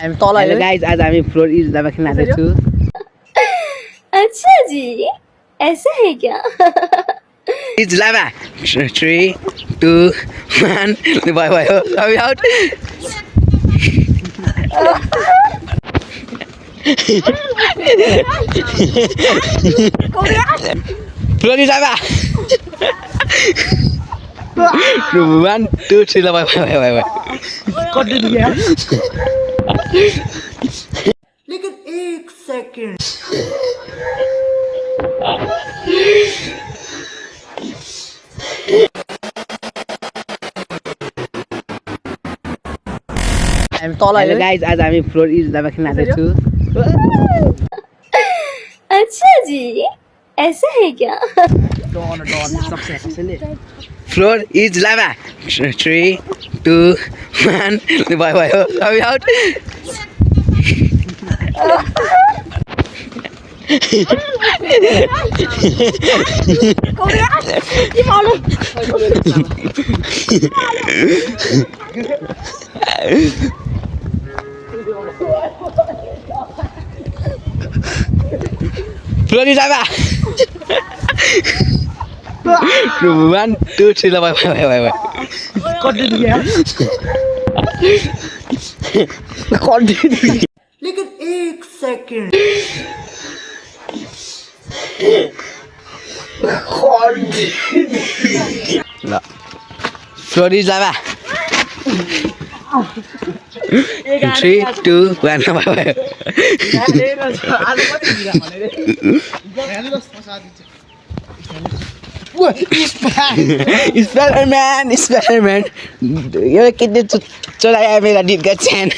Hello guys, आज हामी floor is लाभा खेल्न आएको छु। अच्छा जी, ऐसा है क्या? इज लाभा 3 2 1 भयो अबि आउट। फ्लोर इज लाभा 1 2 3 ल भयो लेकिन एक सेकंड हेलो गाइस, आज हामी फ्लोर इज लाभा खेल्न आएको छु। अच्छा जी, ऐसा है क्या? फ्लोर इज लाभा 3 2 1 भयो अबि आउट। फ्लोर इज लाभा 1 2 3 ल भयो लेकिन एक सेकंड ल फ्लोर इज लाभा 3 2 1 भयो स्पाइडरमैन यो कितने चलाया मेरा दिल का चैन।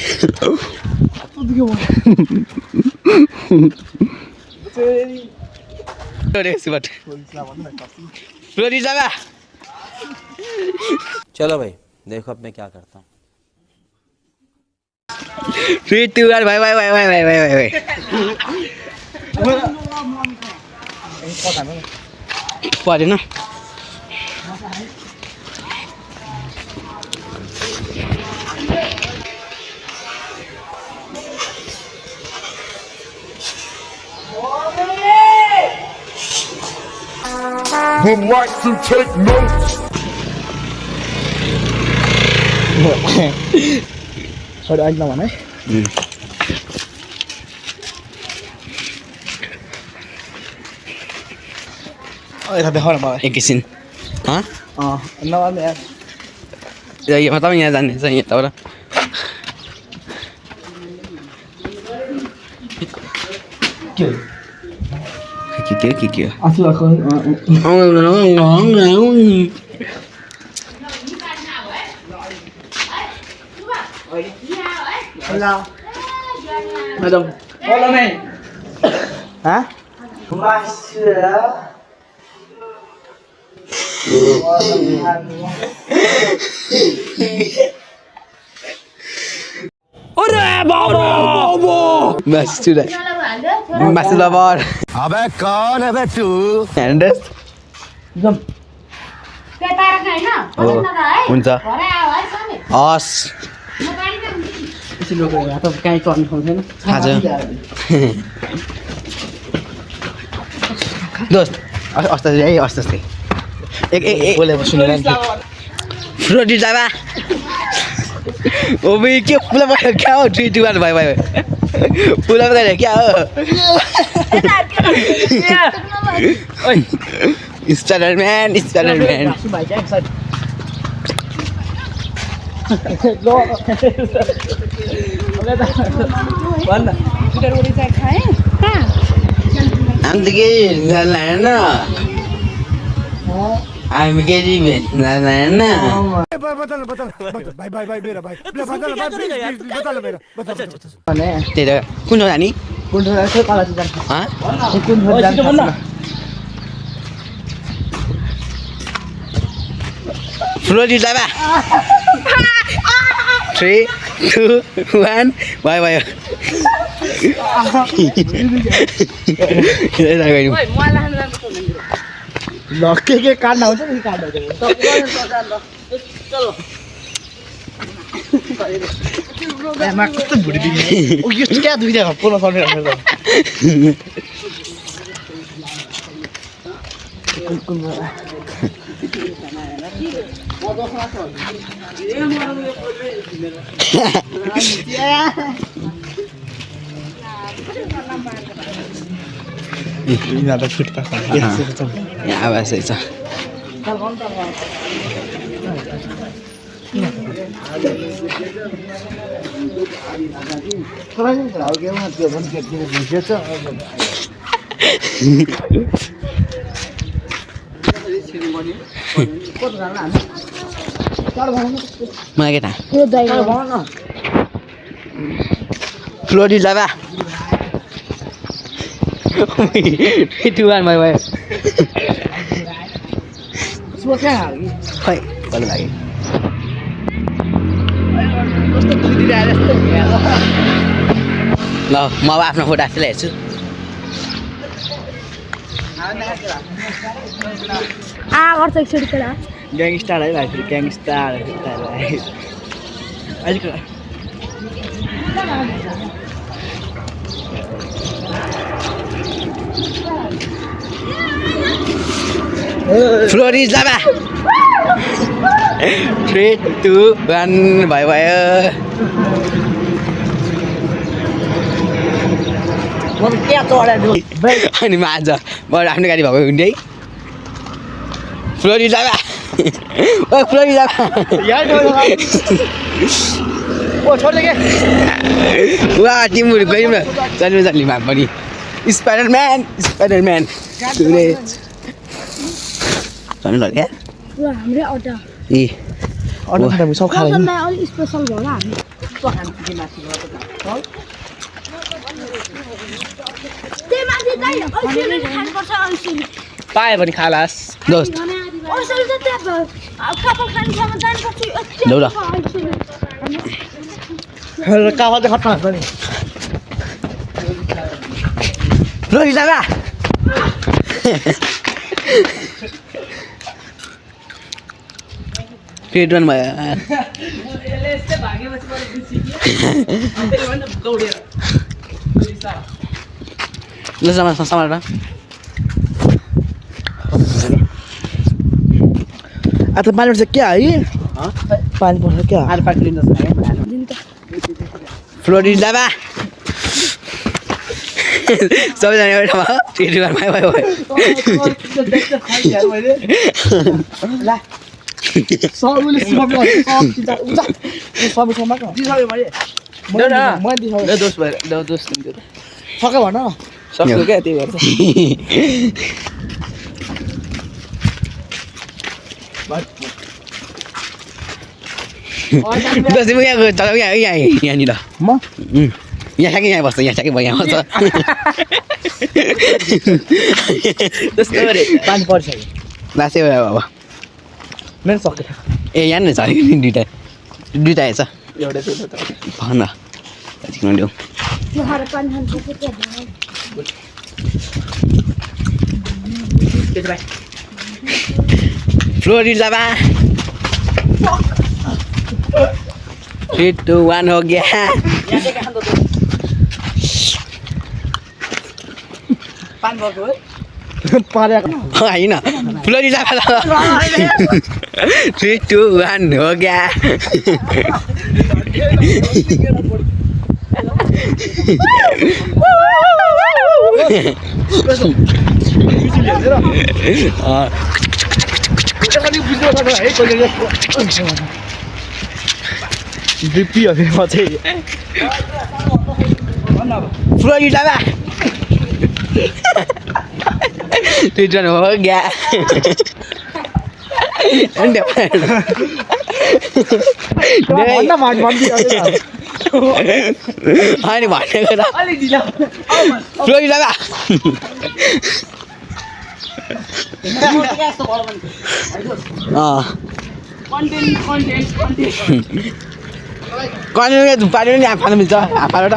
चलो भाई देखो अब मैं क्या करता हूँ। 3 2 1 भाई परेन। Would like to take notes. छोड़ आज नभन है यता देखाउ न मलाई एकैछिन नभन यार मतलब यहाँ जाने छ यताबाट के आफू आएको मैडम follow me हाँ मासु लभर अबे कौन है बे तू? हेर्नुहोस् हुन्छ हस् कहीँ चढ्नु पाउँदैन आज दोस्त अस्ति एक बोलेको सुनेर फ्लोर इज लाभा ओ भाई के पुला भयो क्या हो 3 2 1 भयो पुला भयो क्या हो स्पाइडरमैन हम तो के ना I'm getting it. Na. बता भाई मेरा भाई बता मेरा बता त्यही त कुन हो नानी कुन चाहिँ कला चाहिँ जान्छ हाँ कुन जान्छ फ्लोर इज लाभा 3 2 1 भयो ल के काट्न आउँछ नि काट्नु चलो मा कस्तो भुडी दिने ओ यो क्या दुईटा पुरा सर्ने रहेछ कुन यिनीहरू फिट पास यहाँ बसेको छ मलाई केटा फ्लोरी जाबा 3, 2, 1 भयो खै कल लाग्यो ल म अब आफ्नो फोटो आफैलाई हेर्छु गर्छ एकचोटि कुरा ग्याङस्टार है भाइ फेरि ग्याङस्टार अहिलेको फ्लोरी जाबा 3, 2, 1 भयो अनि म आज बरु आफ्नो गाडी भएको हुन्थ्यो है फ्लोरी जाबा ओ फ्लोरी जाबा वा तिमीहरू गयौँ न चल्नु चल्लीमा पनि स्पाइडरम्यान चल्नु क्या हाम्रै अड्डा ए सब खाएर अलिक स्पेसल भयो होला हामी पायो भने खालास दोस्त लौ ल कावा चाहिँ खट्टा हुन्छ नि फ्लोरी जाबा पेटवन भयो ल समाल आज पानी पर्छ क्या है पानी पर्छ क्या फ्लोरी जाबा सबैजना एउटा भयो 3, 2, 1 भयो सके भन सक्यो क्या त्यही भएर दसैँ यहाँ चलाउ यहाँनिर म यहाँ ठ्याक्कै यहाँ बस्छ यहाँ ठ्याक्कै भयो यहाँ बस्छ पानी पर्छ लासै भयो अब मेरो सक्यो ए यहाँ छ दुइटा हेर्छ भन ल्याउ फ्लोरी जाबा 3, 2, 1 हो गया होइन फ्लोरी जाबा 3, 2, 1 हो गया फ्लोरी जाबा 3, 2, 1 हो गया अनि भनेको त फ्लोरी जाबा कन्टेन्ट धुपाले पनि हाफ फाल्नु मिल्छ हाफ फालेर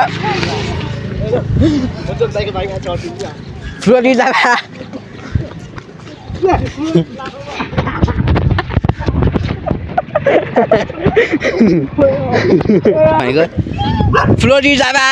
फ्लोरी जाबा भनेको फ्लोरी जाबा